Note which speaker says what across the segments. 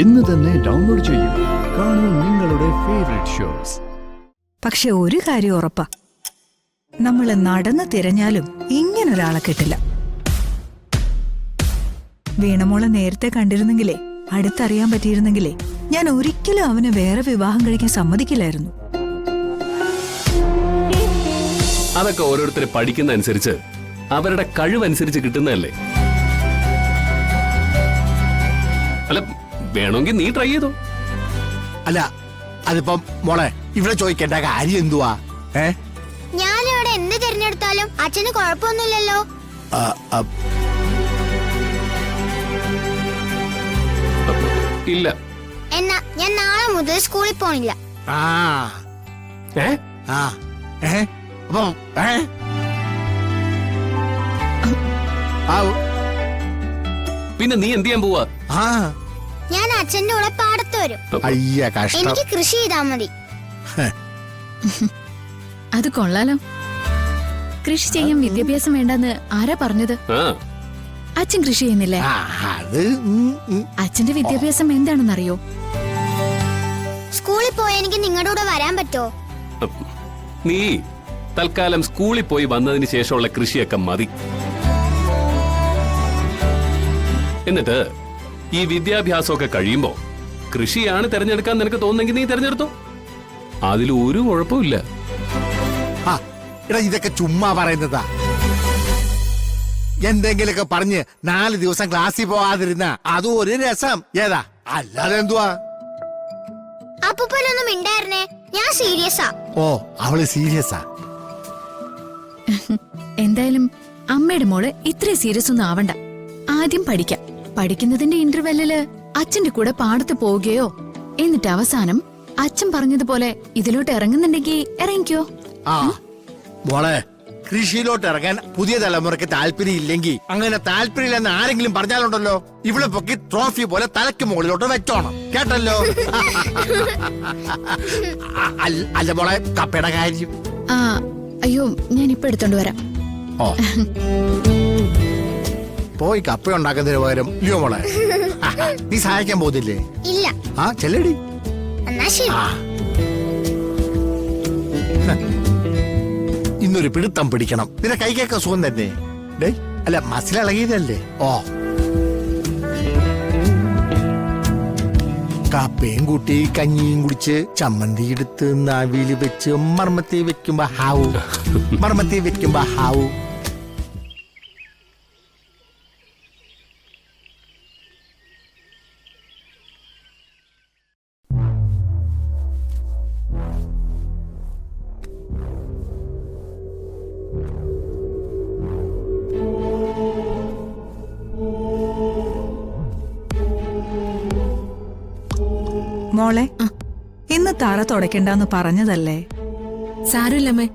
Speaker 1: ഇന്ന് തന്നെ ഡൗൺലോഡ് ചെയ്യൂ. കാണൂ നിങ്ങളുടെ ഫേവറേറ്റ് ഷോസ്.
Speaker 2: പക്ഷെ ഒരു കാര്യം ഉറപ്പാ, നമ്മള് നടന്ന് തിരഞ്ഞാലും ഇങ്ങനൊരാളെ കിട്ടില്ല. വീണമോളെ നേരത്തെ കണ്ടിരുന്നെങ്കിലേ, അടുത്തറിയാൻ പറ്റിയിരുന്നെങ്കിലേ, ഞാൻ ഒരിക്കലും അവന് വേറെ വിവാഹം കഴിക്കാൻ സമ്മതിക്കില്ലായിരുന്നു.
Speaker 3: അതൊക്കെ ഓരോരുത്തർ പഠിക്കുന്ന അനുസരിച്ച് അവരുടെ കഴിവനുസരിച്ച് കിട്ടുന്നതല്ലേ. അല്ല, വേണമെങ്കിൽ നീ ട്രൈ ചെയ്തോ.
Speaker 4: അല്ല, അതിപ്പം മോളെ ഇവിടെ ചോദിക്കേണ്ട കാര്യം എന്തുവാ?
Speaker 5: ഞാനിവിടെ എന്ത് തിരഞ്ഞെടുത്താലും അച്ഛന് കുഴപ്പമൊന്നുമില്ലല്ലോ.
Speaker 3: ഇല്ല.
Speaker 5: എന്നാ ഞാൻ നാളെ മുതൽ സ്കൂളിൽ പോണില്ല.
Speaker 3: പിന്നെ നീ എന്ത് ചെയ്യാൻ പോവാ?
Speaker 5: ഞാൻ അച്ഛന്റെ കൂടെ പാടത്ത് വരും. എനിക്ക് കൃഷി ചെയ്താ മതി.
Speaker 6: അത് കൊള്ളാലോ. കൃഷി ചെയ്യാൻ വിദ്യാഭ്യാസം വേണ്ടെന്ന് ആരാ പറഞ്ഞത്? അച്ഛൻ കൃഷി ചെയ്യുന്നില്ലേ? അച്ഛന്റെ വിദ്യാഭ്യാസം എന്താണെന്നറിയോ?
Speaker 5: സ്കൂളിൽ പോയി എനിക്ക് നിങ്ങളുടെ കൂടെ വരാൻ പറ്റോ?
Speaker 3: നീ തൽക്കാലം സ്കൂളിൽ പോയി വന്നതിന് ശേഷമുള്ള കൃഷിയൊക്കെ മതി. എന്നിട്ട് ഈ വിദ്യാഭ്യാസമൊക്കെ കഴിയുമ്പോ കൃഷിയാണ് തെരഞ്ഞെടുക്കാൻ നിനക്ക് തോന്നുന്നെങ്കിൽ നീ തെരഞ്ഞെടുത്തോ. അതിൽ ഒരു കുഴപ്പമില്ല.
Speaker 4: ഇതൊക്കെ ചുമ്മാ പറയുന്നതാ. എന്തെങ്കിലൊക്കെ പറഞ്ഞ് 4 ദിവസം ക്ലാസ്സിൽ പോവാതിരുന്ന അതും ഒരു രസം. ഏതാ? അല്ലാതെ എന്തുവാ?
Speaker 5: അപ്പൂപ്പനൊന്നും മിണ്ടായിരുന്നേ, ഞാൻ സീരിയസാ.
Speaker 4: ഓ, അവള് സീരിയസാ.
Speaker 6: എന്തായാലും അമ്മയുടെ മോള് ഇത്രയും സീരിയസ് ഒന്നും ആവണ്ട. ആദ്യം പഠിക്കാം. പഠിക്കുന്നതിന്റെ ഇന്റർവെല്ലില് അച്ഛന്റെ കൂടെ പാടത്ത് പോവുകയോ, എന്നിട്ട് അവസാനം അച്ഛൻ പറഞ്ഞതുപോലെ ഇതിലോട്ട് ഇറങ്ങുന്നുണ്ടെങ്കിൽ ഇറങ്ങിക്കോ.
Speaker 4: മോളെ, കൃഷിയിലോട്ട് ഇറങ്ങാൻ പുതിയ തലമുറയ്ക്ക് താല്പര്യം ഇല്ലെങ്കിൽ, അങ്ങനെ താല്പര്യമില്ലെന്ന് ആരെങ്കിലും പറഞ്ഞാലുണ്ടല്ലോ, ഇവിടെ പൊക്കി ട്രോഫി പോലെ തലയ്ക്ക് മുകളിലോട്ട് വെച്ചോണം. കേട്ടല്ലോ? അല്ല മോളെ, കപ്പയുടെ കാര്യം.
Speaker 6: അയ്യോ, ഞാൻ ഇപ്പൊ എടുത്തോണ്ട് വരാം.
Speaker 4: പോയി കപ്പ ഉണ്ടാക്കുന്നതിന് പകരം ഇല്ലയോ മോളെ? നീ സഹായിക്കാൻ പോകുന്നില്ലേ?
Speaker 5: ഇല്ല.
Speaker 4: ചെല്ലടി. ഇന്നൊരു പിടുത്തം പിടിക്കണം. നിന്റെ കൈക്കൊക്കെ സുഖം തന്നെ? അല്ല, മസിലിളകിയതല്ലേ? കപ്പയും കൂട്ടി കഞ്ഞിയും കുടിച്ച് ചമ്മന്തി എടുത്ത് നാവില് വെച്ച് മർമ്മത്തി വെക്കുമ്പോ ഹാവു, മർമ്മത്തി വെക്കുമ്പോ ഹാവു.
Speaker 2: മോളെ, ഇന്ന് തറ തുടയ്ക്കണ്ടെന്ന് പറഞ്ഞതല്ലേ?
Speaker 6: സാരമില്ലമ്മേ,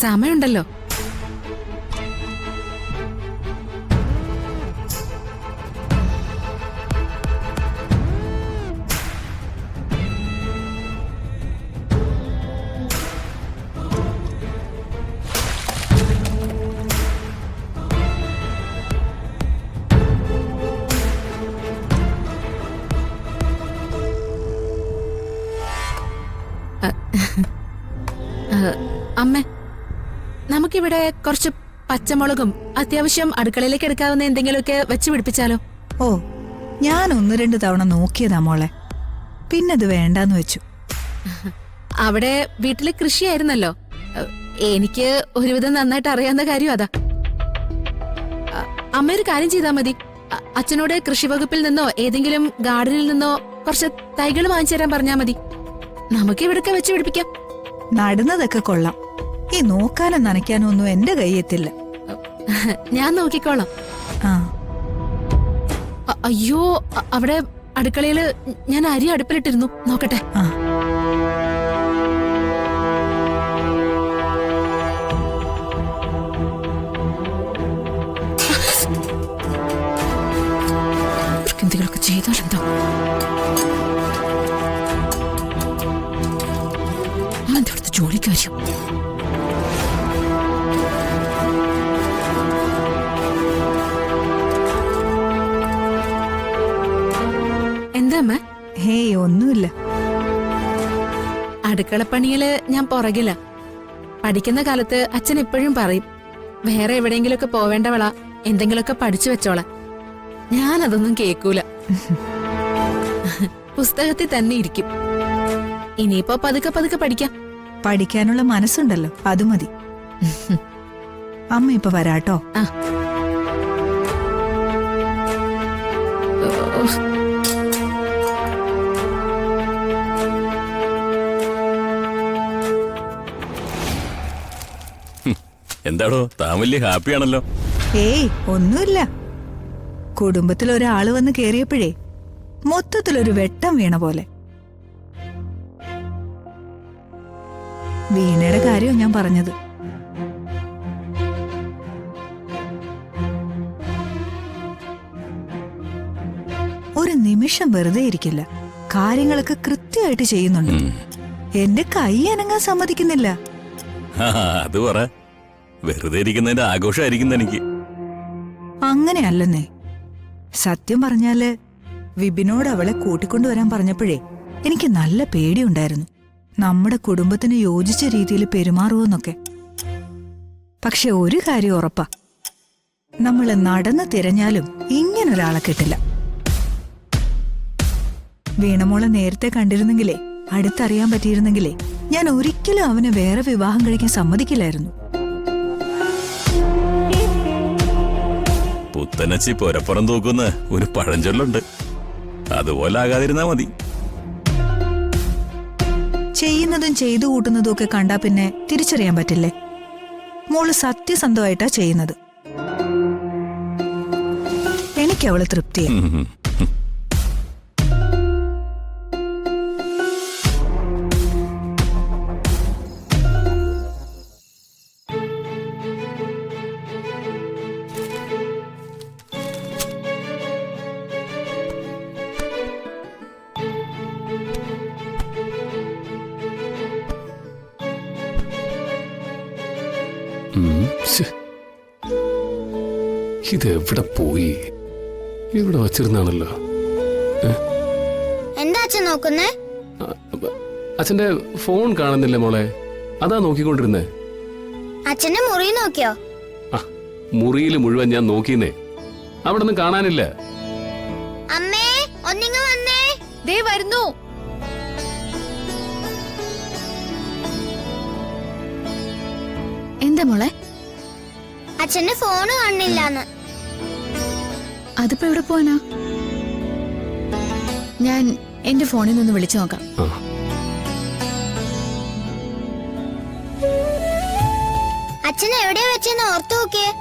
Speaker 6: സമയമുണ്ടല്ലോ. അമ്മ, നമുക്കിവിടെ കുറച്ച് പച്ചമുളകും അത്യാവശ്യം അടുക്കളയിലേക്ക് എടുക്കാവുന്ന എന്തെങ്കിലുമൊക്കെ വെച്ച് പിടിപ്പിച്ചാലോ?
Speaker 2: ഓ, ഞാൻ 1-2 തവണ നോക്കിയതാ മോളെ, പിന്നത് വേണ്ടാന്ന് വെച്ചു.
Speaker 6: അവിടെ വീട്ടില് കൃഷിയായിരുന്നല്ലോ. എനിക്ക് ഒരുവിധം നന്നായിട്ട് അറിയാവുന്ന കാര്യം അതാ. അമ്മ ഒരു കാര്യം ചെയ്താൽ മതി. അച്ഛനോട് കൃഷി വകുപ്പിൽ നിന്നോ ഏതെങ്കിലും ഗാർഡനിൽ നിന്നോ കുറച്ച് തൈകൾ വാങ്ങിച്ചു തരാൻ പറഞ്ഞാൽ മതി. നമുക്ക് ഇവിടൊക്കെ വെച്ച് പിടിപ്പിക്കാം.
Speaker 2: നടുന്നതൊക്കെ കൊള്ളാം, ഈ നോക്കാനും നനയ്ക്കാനും ഒന്നും എന്റെ കൈയെത്തില്ല.
Speaker 6: ഞാൻ നോക്കിക്കോളാം. അയ്യോ, അവിടെ അടുക്കളയില് ഞാൻ അരി അടുപ്പിലിട്ടിരുന്നു, നോക്കട്ടെ. എന്തെങ്കിലുമൊക്കെ ചെയ്താലെന്താ? ജോലിക്കാര്യം. എന്താ അമ്മ?
Speaker 2: ഹേയ് ഒന്നുമില്ല.
Speaker 6: അടുക്കളപ്പണിയില് ഞാൻ പുറകില. പഠിക്കുന്ന കാലത്ത് അച്ഛൻ എപ്പോഴും പറയും, വേറെ എവിടെയെങ്കിലുമൊക്കെ പോവേണ്ടവളാ, എന്തെങ്കിലുമൊക്കെ പഠിച്ചു വെച്ചോളാം. ഞാനതൊന്നും കേൾക്കൂല. പുസ്തകത്തിൽ തന്നെ ഇരിക്കും. ഇനിയിപ്പോ പതുക്കെ പതുക്കെ പഠിക്കാം.
Speaker 2: പഠിക്കാനുള്ള മനസ്സുണ്ടല്ലോ, അത് മതി. അമ്മ ഇപ്പൊ വരാട്ടോ.
Speaker 6: ആ.
Speaker 7: എന്താടോ താൻ വലിയ ഹാപ്പിയാണല്ലോ?
Speaker 2: ഏയ് ഒന്നുമില്ല. കുടുംബത്തിൽ ഒരാള് വന്ന് കേറിയപ്പോഴേ മൊത്തത്തിലൊരു വെട്ടം വീണ പോലെ. വീണയുടെ കാര്യവും ഞാൻ പറഞ്ഞത്. ഒരു നിമിഷം വെറുതെ ഇരിക്കില്ല. കാര്യങ്ങളൊക്കെ കൃത്യമായിട്ട് ചെയ്യുന്നുണ്ട്. എന്റെ കൈ അനങ്ങാൻ സമ്മതിക്കുന്നില്ല.
Speaker 7: അത് പറ, വെറുതെ ഇരിക്കുന്നതിന്റെ ആഘോഷമായിരിക്കും എനിക്ക്.
Speaker 2: അങ്ങനെയല്ലെന്നേ. സത്യം പറഞ്ഞാല് വിപിനോട് അവളെ കൂട്ടിക്കൊണ്ടുവരാൻ പറഞ്ഞപ്പോഴേ എനിക്ക് നല്ല പേടിയുണ്ടായിരുന്നു. നമ്മുടെ കുടുംബത്തിന് യോജിച്ച രീതിയിൽ പെരുമാറുമെന്നൊക്കെ. പക്ഷെ ഒരു കാര്യം ഉറപ്പാ, നമ്മള് നടന്ന് തിരഞ്ഞാലും ഇങ്ങനൊരാളെ കിട്ടില്ല. വീണമോളെ നേരത്തെ കണ്ടിരുന്നെങ്കിലേ, അടുത്തറിയാൻ പറ്റിയിരുന്നെങ്കിലേ ഞാൻ ഒരിക്കലും അവനെ വേറെ വിവാഹം കഴിക്കാൻ സമ്മതിക്കില്ലായിരുന്നു.
Speaker 7: പുത്തനച്ചി പൊരപ്പുറം തൂക്കുന്ന ഒരു പഴഞ്ചൊല്ലുണ്ട്, അതുപോലെ ആകാതിരുന്നാ മതി.
Speaker 2: ചെയ്യുന്നതും ചെയ്തു കൂട്ടുന്നതും ഒക്കെ കണ്ടാ പിന്നെ തിരിച്ചറിയാൻ പറ്റില്ലേ? മോള് സത്യസന്ധമായിട്ടാ ചെയ്യുന്നത്. എനിക്ക് അവള് തൃപ്തിയാ.
Speaker 3: ഇതെവിടെ പോയി? ഇവിടെ വച്ചിരുന്നാണല്ലോ.
Speaker 5: എന്താ അച്ഛൻ നോക്കുന്നേ?
Speaker 3: അച്ഛന്റെ ഫോൺ കാണുന്നില്ല മോളെ, അതാ നോക്കിക്കൊണ്ടിരുന്നേ.
Speaker 5: അച്ഛന്റെ മുറി നോക്കിയോ?
Speaker 3: മുറിയിൽ മുഴുവൻ ഞാൻ നോക്കിന്നേ, അവിടെ ഒന്നും കാണാനില്ല.
Speaker 5: അമ്മേ ഒന്നിങ്ങ വന്നേ.
Speaker 6: ദേ വരുന്നു. എന്താ മോളെ?
Speaker 5: അച്ഛന്റെ ഫോണ് കാണുന്നില്ലാന്ന്.
Speaker 6: അതിപ്പോ എവിടെ പോവാനാ? ഞാൻ എന്റെ ഫോണിൽ നിന്ന് വിളിച്ചു നോക്കാം.
Speaker 5: അച്ഛൻ എവിടെയാ വെച്ചെന്ന് ഓർത്തു നോക്കിയേ.